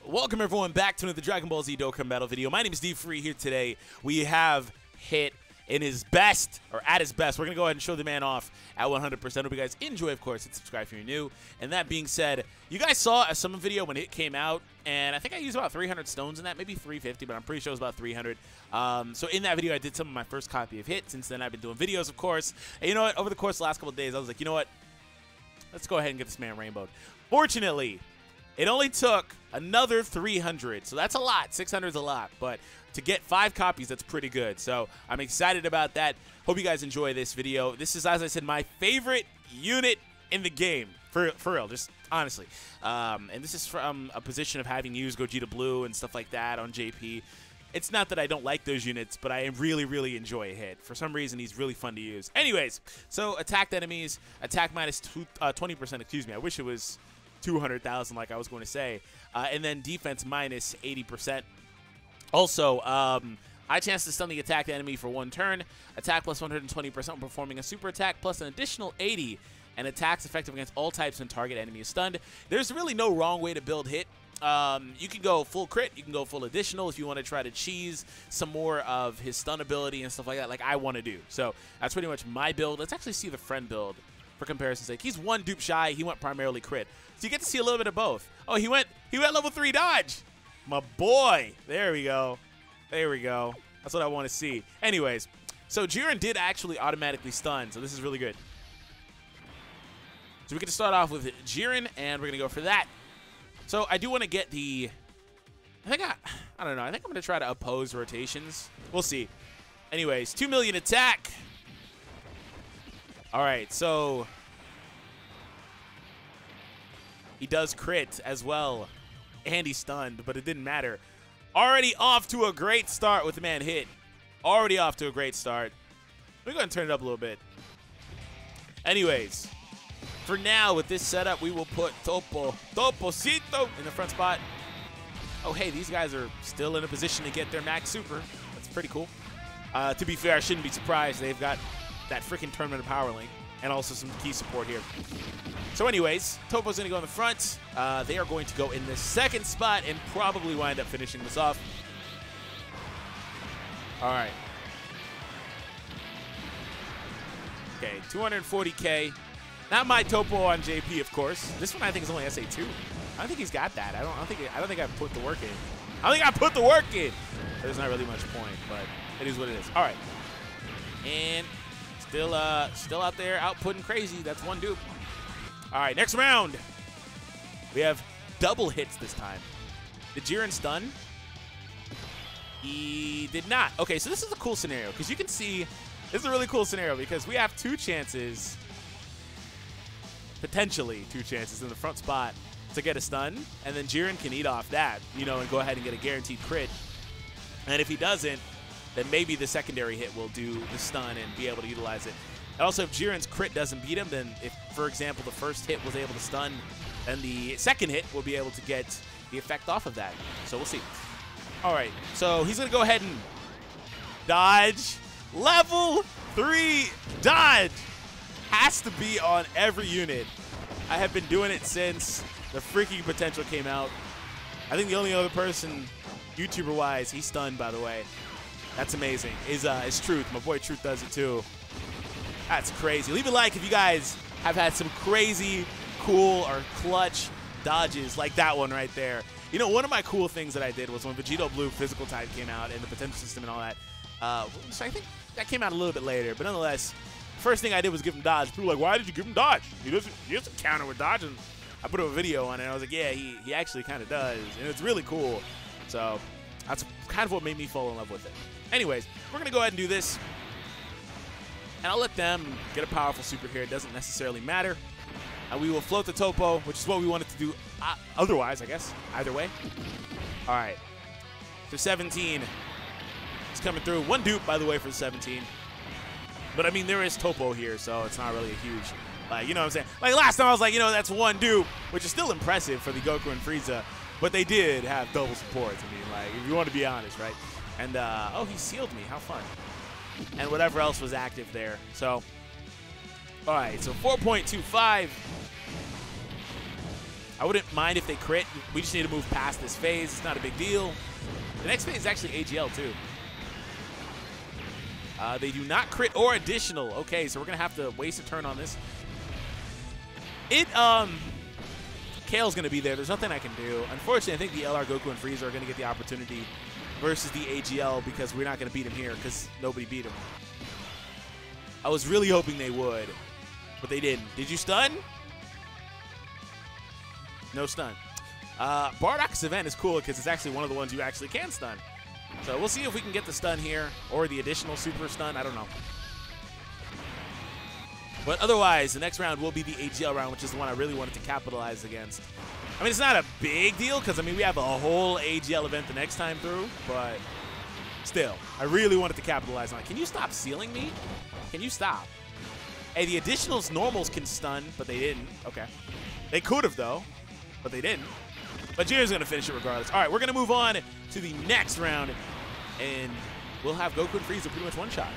Welcome everyone back to another Dragon Ball Z Dokkan battle video. My name is D3 here today. We have Hit in his best, or at his best. We're going to go ahead and show the man off at 100%. Hope you guys enjoy, of course, and subscribe if you're new. And that being said, you guys saw a summon video when it came out, and I think I used about 300 stones in that, maybe 350, but I'm pretty sure it was about 300. So in that video, I did some of my first copy of Hit. Since then, I've been doing videos, of course. And you know what? Over the course of the last couple of days, I was like, you know what? Let's go ahead and get this man rainbowed. Fortunately, it only took another 300, so that's a lot. 600 is a lot, but to get 5 copies, that's pretty good. So I'm excited about that. Hope you guys enjoy this video. This is, as I said, my favorite unit in the game, for real, just honestly. And this is from a position of having used Gogeta Blue and stuff like that on JP. It's not that I don't like those units, but I really, really enjoy Hit. For some reason, he's really fun to use. Anyways, so attacked enemies, attack minus 20%, excuse me. I wish it was 200,000 like I was going to say. And then defense minus 80%. Also, high chance to stun the attacked enemy for 1 turn. Attack plus 120% when performing a super attack, plus an additional 80. And attacks effective against all types when target enemy is stunned. There's really no wrong way to build Hit. You can go full crit, you can go full additional if you want to try to cheese some more of his stun ability and stuff like that, like I want to do. So that's pretty much my build. Let's actually see the friend build for comparison's sake. He's 1 dupe shy. He went primarily crit. So you get to see a little bit of both. Oh, he went level 3 dodge. My boy. There we go. There we go. That's what I want to see. Anyways, so Jiren did actually automatically stun, so this is really good. So we get to start off with Jiren, and we're going to go for that. So I do want to get the, I don't know. I think I'm going to try to oppose rotations. We'll see. Anyways, 2 million attack. All right, so he does crit as well, and he's stunned, but it didn't matter. Already off to a great start with the man Hit. Already off to a great start. We're going to turn it up a little bit. Anyways, for now, with this setup, we will put Toposito in the front spot. Oh, hey, these guys are still in a position to get their max super. That's pretty cool. To be fair, I shouldn't be surprised. They've got that freaking tournament of power link and also some key support here. So anyways, Topo's going to go in the front. They are going to go in the second spot and probably wind up finishing this off. All right. Okay, 240K. Not my Topo on JP, of course. This one I think is only SA2. I don't think he's got that. I don't think I've put the work in. I think I put the work in. There's not really much point, but it is what it is. All right. And still out there outputting crazy. That's 1 dupe. All right, next round. We have double hits this time. Did Jiren stun? He did not. Okay, so this is a cool scenario because you can see this is a really cool scenario because we have 2 chances, potentially 2 chances in the front spot to get a stun, and then Jiren can eat off that, you know, and go ahead and get a guaranteed crit. And if he doesn't, then maybe the secondary hit will do the stun and be able to utilize it. And also, if Jiren's crit doesn't beat him, then if, for example, the first hit was able to stun, then the second hit will be able to get the effect off of that. So we'll see. All right, so he's going to go ahead and dodge. Level 3 dodge. Has to be on every unit. I have been doing it since the freaking potential came out. I think the only other person, YouTuber-wise, he's stunned, by the way. That's amazing. Is Truth. My boy Truth does it too. That's crazy. Leave a like if you guys have had some crazy, cool, or clutch dodges like that one right there. You know, one of my cool things that I did was when Vegito Blue Physical Type came out and the potential system and all that. So I think that came out a little bit later, but nonetheless, first thing I did was give him dodge. People were like, why did you give him dodge? He doesn't counter with dodge. And I put up a video on it, and I was like, yeah, he actually kind of does. And it's really cool. So that's kind of what made me fall in love with it. Anyways, we're going to go ahead and do this. And I'll let them get a powerful super here. It doesn't necessarily matter. And we will float the Topo, which is what we wanted to do otherwise, I guess. Either way. All right. So 17 is coming through. 1 dupe, by the way, for the 17. But, I mean, there is Topo here, so it's not really a huge, like, you know what I'm saying? Like, last time I was like, you know, that's 1 dupe, which is still impressive for the Goku and Frieza. But they did have double supports. I mean, like, if you want to be honest, right? And, oh, he sealed me. How fun. And whatever else was active there. So, all right, so 4.25. I wouldn't mind if they crit. We just need to move past this phase. It's not a big deal. The next phase is actually AGL too. They do not crit or additional. Okay, so we're gonna have to waste a turn on this. Kale's gonna be there. There's nothing I can do. Unfortunately, I think the LR Goku and Frieza are gonna get the opportunity versus the AGL because we're not gonna beat him here because nobody beat him. I was really hoping they would, but they didn't. Did you stun? No stun. Bardock's event is cool because it's actually one of the ones you actually can stun. So we'll see if we can get the stun here or the additional super stun. I don't know. But otherwise, the next round will be the AGL round, which is the one I really wanted to capitalize against. I mean, it's not a big deal because, I mean, we have a whole AGL event the next time through, but still, I really wanted to capitalize on it. Can you stop sealing me? Can you stop? Hey, the additionals normals can stun, but they didn't. Okay. They could have, though, but they didn't. But Jiren's going to finish it regardless. All right, we're going to move on to the next round, and we'll have Goku and Frieza pretty much one-shot.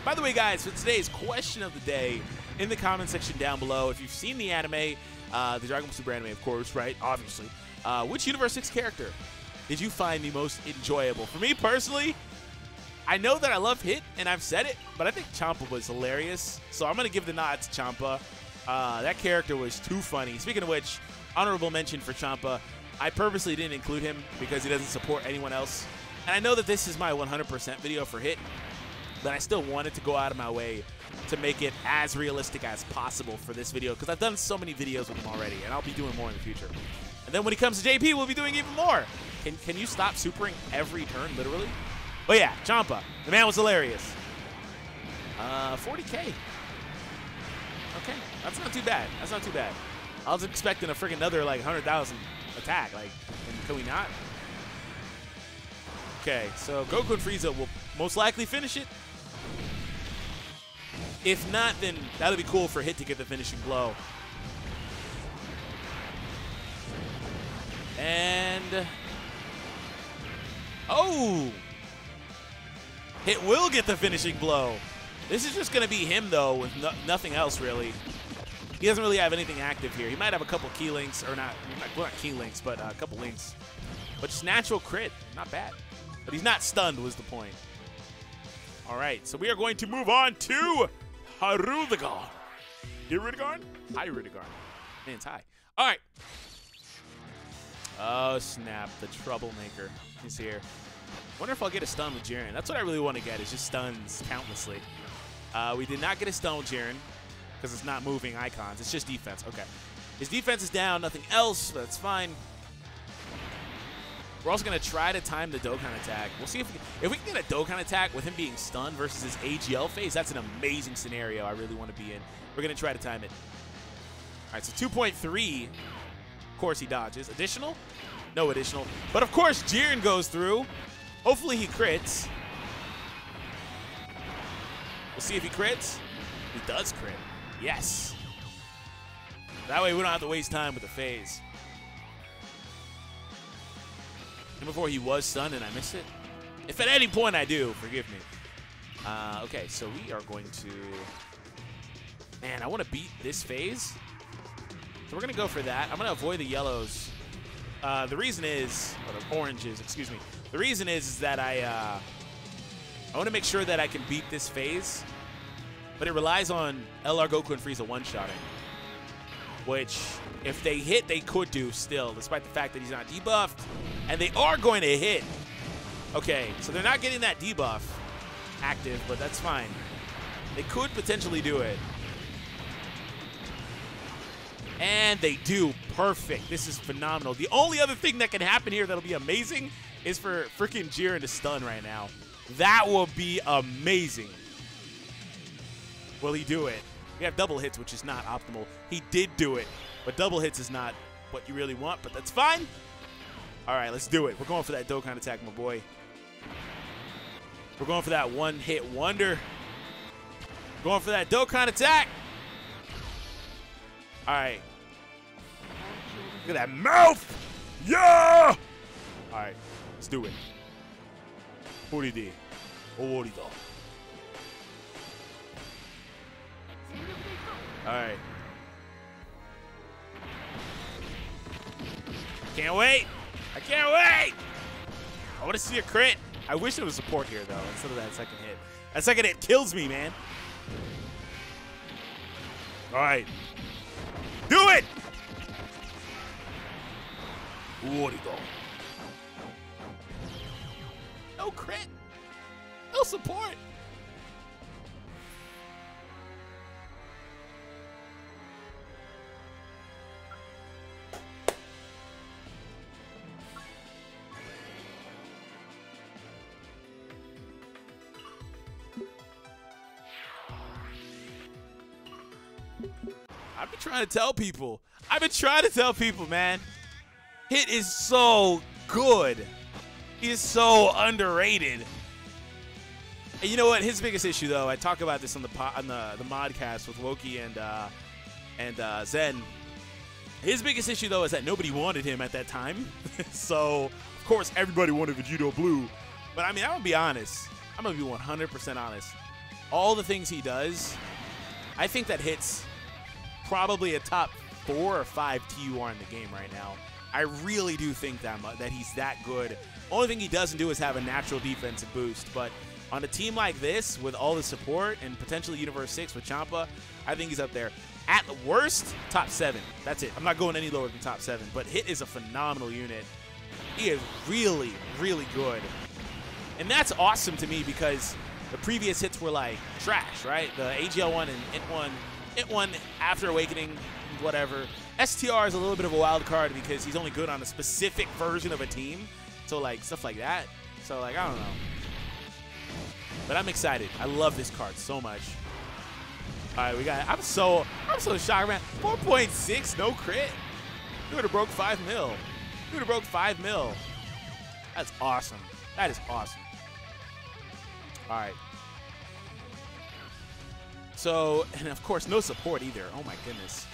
By the way, guys, for today's question of the day, in the comment section down below, if you've seen the anime, the Dragon Ball Super anime, of course, right, obviously, which Universe 6 character did you find the most enjoyable? For me, personally, I know that I love Hit, and I've said it, but I think Champa was hilarious, so I'm going to give the nod to Champa. That character was too funny. Speaking of which, honorable mention for Champa. I purposely didn't include him because he doesn't support anyone else. And I know that this is my 100% video for Hit, but I still wanted to go out of my way to make it as realistic as possible for this video because I've done so many videos with him already, and I'll be doing more in the future. And then when he comes to JP, we'll be doing even more. Can you stop supering every turn, literally? But yeah, Champa. The man was hilarious. 40K. Okay, that's not too bad. That's not too bad. I was expecting a freaking another like 100,000 attack. Like, can we not? Okay, so Goku and Frieza will most likely finish it. If not, then that'll be cool for Hit to get the finishing blow. And oh, Hit will get the finishing blow. This is just gonna be him though, with nothing else really. He doesn't really have anything active here. He might have a couple key links, or not key links, but a couple links. But just natural crit, not bad. But he's not stunned was the point. All right, so we are going to move on to Hirudegarn. Hirudegarn? Hirudegarn. Man's high. All right. Oh, snap. The troublemaker is here. Wonder if I'll get a stun with Jiren. That's what I really want to get, is just stuns countlessly. We did not get a stun with Jiren, because it's not moving icons. It's just defense. Okay. His defense is down, nothing else. That's fine. We're also going to try to time the Dokkan attack. We'll see if we can get a Dokkan attack with him being stunned versus his AGL phase. That's an amazing scenario I really want to be in. We're going to try to time it. All right, so 2.3. Of course he dodges. Additional? No additional. But of course Jiren goes through. Hopefully he crits. We'll see if he crits. He does crit. Yes. That way we don't have to waste time with the phase. And before he was stunned and I missed it. If at any point I do, forgive me. Okay, so we are going to... Man, I want to beat this phase. So we're going to go for that. I'm going to avoid the yellows. The reason is... Or the oranges, excuse me. The reason is that I want to make sure that I can beat this phase. But it relies on LR Goku and Frieza one-shotting. Which, if they hit, they could do still, despite the fact that he's not debuffed. And they are going to hit. Okay, so they're not getting that debuff active, but that's fine. They could potentially do it. And they do. Perfect. This is phenomenal. The only other thing that can happen here that'll be amazing is for freaking Jiren to stun right now. That will be amazing. Will he do it? We have double hits, which is not optimal. He did do it, but double hits is not what you really want, but that's fine. All right, let's do it. We're going for that Dokkan attack, my boy. We're going for that one-hit wonder. Going for that Dokkan attack. All right. Look at that mouth. Yeah! All right, let's do it. 40D. 40D. All right. Can't wait. I can't wait. I want to see a crit. I wish there was support here, though, instead of that second hit. That second hit kills me, man. All right. Do it. What do you go? No crit. No support. I've been trying to tell people. Man. Hit is so good. He is so underrated. And you know what? His biggest issue, though, I talk about this on the modcast with Woki and Zen. His biggest issue, though, is that nobody wanted him at that time. So, of course, everybody wanted Vegito Blue. But, I mean, I'm going to be honest. I'm going to be 100% honest. All the things he does, I think that Hit's probably a top 4 or 5 TUR in the game right now. I really do think that he's that good. Only thing he doesn't do is have a natural defensive boost. But on a team like this, with all the support and potentially Universe 6 with Champa, I think he's up there. At the worst, top 7. That's it. I'm not going any lower than top 7. But Hit is a phenomenal unit. He is really, really good. And that's awesome to me because the previous hits were like trash, right? The AGL1 and IT1 after Awakening, whatever. STR is a little bit of a wild card because he's only good on a specific version of a team. So, like, stuff like that. So, like, I don't know. But I'm excited. I love this card so much. All right, we got it. I'm so shocked, man. 4.6, no crit. You would have broke 5 mil. You would have broke 5 mil. That's awesome. That is awesome. All right. So, and of course, no support either. Oh, my goodness.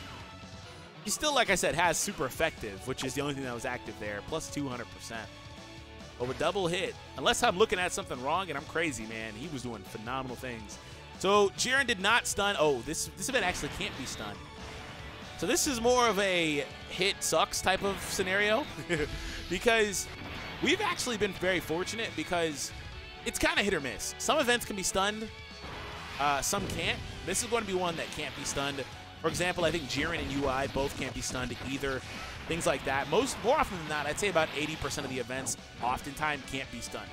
He still, like I said, has super effective, which is the only thing that was active there, plus 200%. But with double hit, unless I'm looking at something wrong and I'm crazy, man, he was doing phenomenal things. So Jiren did not stun. Oh, this event actually can't be stunned. So this is more of a hit sucks type of scenario because we've actually been very fortunate because it's kind of hit or miss. Some events can be stunned, some can't. This is going to be one that can't be stunned. For example, I think Jiren and UI both can't be stunned either. Things like that. More often than not, I'd say about 80% of the events oftentimes can't be stunned.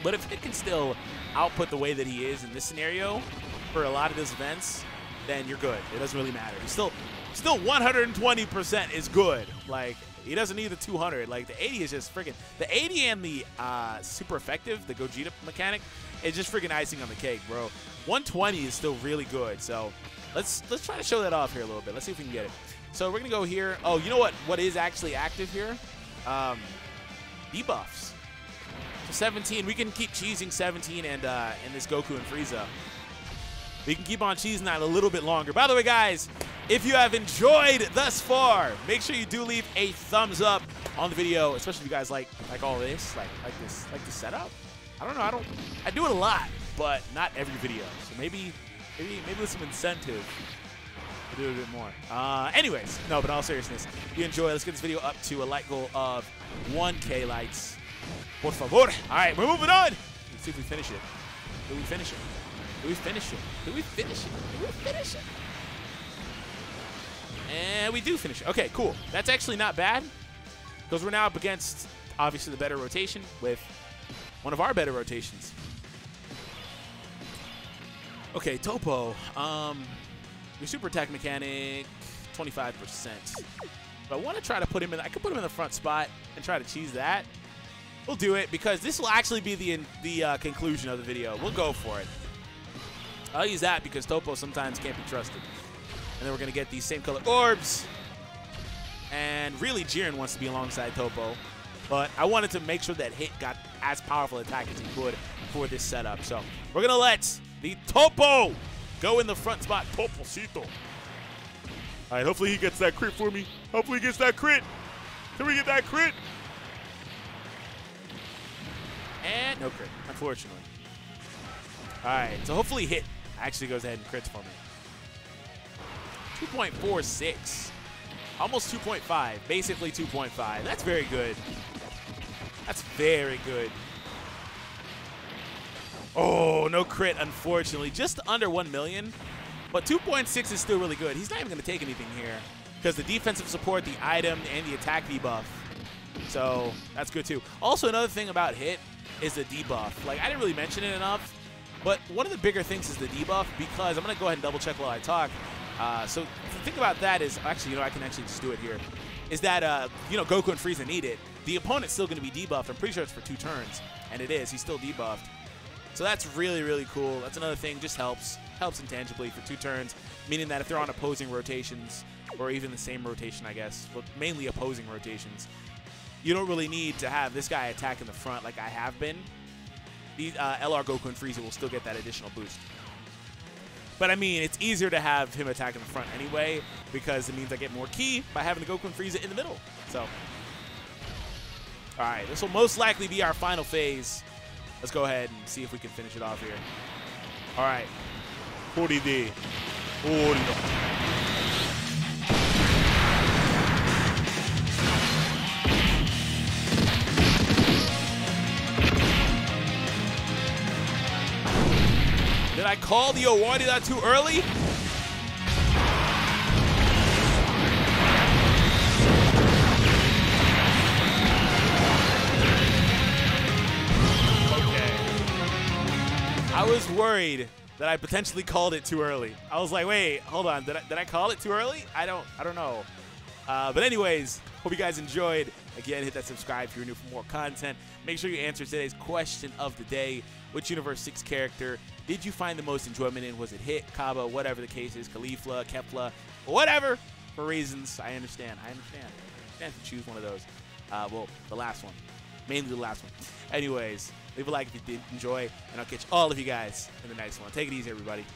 But if it can still output the way that he is in this scenario for a lot of those events, then you're good. It doesn't really matter. He's still 120% is good. Like, he doesn't need the 200. Like, the 80 is just freaking. The 80 and the super effective, the Gogeta mechanic, is just freaking icing on the cake, bro. 120 is still really good. So let's try to show that off here a little bit. Let's see if we can get it. So we're gonna go here. Oh, you know what? What is actually active here? Debuffs. So 17. We can keep cheesing 17 and this Goku and Frieza. We can keep on cheesing that a little bit longer. By the way, guys, if you have enjoyed thus far, make sure you do leave a thumbs up on the video, especially if you guys like all this, like this setup. I don't know. I do it a lot, but not every video. So maybe with some incentive, we'll do a bit more. Anyways, no, but in all seriousness, if you enjoy, let's get this video up to a like goal of 1K likes. Por favor. All right, we're moving on. Let's see if we finish it. Do we finish it? Do we finish it? Do we finish it? Do we finish it? And we do finish it. Okay, cool. That's actually not bad because we're now up against, obviously, the better rotation with one of our better rotations. Okay, Topo. Your super attack mechanic, 25%. But I want to try to put him in. I could put him in the front spot and try to cheese that. We'll do it because this will actually be the conclusion of the video. We'll go for it. I'll use that because Topo sometimes can't be trusted. And then we're going to get these same color orbs. And really, Jiren wants to be alongside Topo. But I wanted to make sure that Hit got as powerful attack as he could for this setup. So we're going to let the Topo go in the front spot. Toposito. All right, hopefully he gets that crit for me. Hopefully he gets that crit. Can we get that crit? And no crit, unfortunately. All right, so hopefully Hit actually goes ahead and crits for me. 2.46. Almost 2.5. Basically 2.5. That's very good. That's very good. Oh, no crit, unfortunately. Just under 1 million. But 2.6 is still really good. He's not even going to take anything here because the defensive support, the item, and the attack debuff. So that's good too. Also, another thing about hit is the debuff. Like, I didn't really mention it enough, but one of the bigger things is the debuff because I'm going to go ahead and double check while I talk. So the thing about that is, actually, you know, I can actually just do it here, is that, you know, Goku and Frieza need it. The opponent's still going to be debuffed. I'm pretty sure it's for 2 turns, and it is. He's still debuffed. So that's really, really cool. That's another thing, just helps intangibly for 2 turns, meaning that if they're on opposing rotations, or even the same rotation, I guess, but mainly opposing rotations, you don't really need to have this guy attack in the front like I have been. These LR Goku and Frieza will still get that additional boost. But I mean, it's easier to have him attack in the front anyway, because it means I get more ki by having the Goku and Frieza in the middle. So, all right, this will most likely be our final phase. Let's go ahead and see if we can finish it off here. All right. 40D. 40. Did I call the Owarida too early? Okay. I was worried that I potentially called it too early. I was like, wait, hold on. Did I call it too early? I don't know. But anyways, hope you guys enjoyed. Again, hit that subscribe if you're new for more content. Make sure you answer today's question of the day. Which Universe 6 character did you find the most enjoyment in? Was it Hit, Kaba, whatever the case is, Caulifla, Kefla, whatever, for reasons. I understand. I understand to choose one of those. Well, the last one. Mainly the last one. Anyways, leave a like if you did enjoy, and I'll catch all of you guys in the next one. Take it easy, everybody.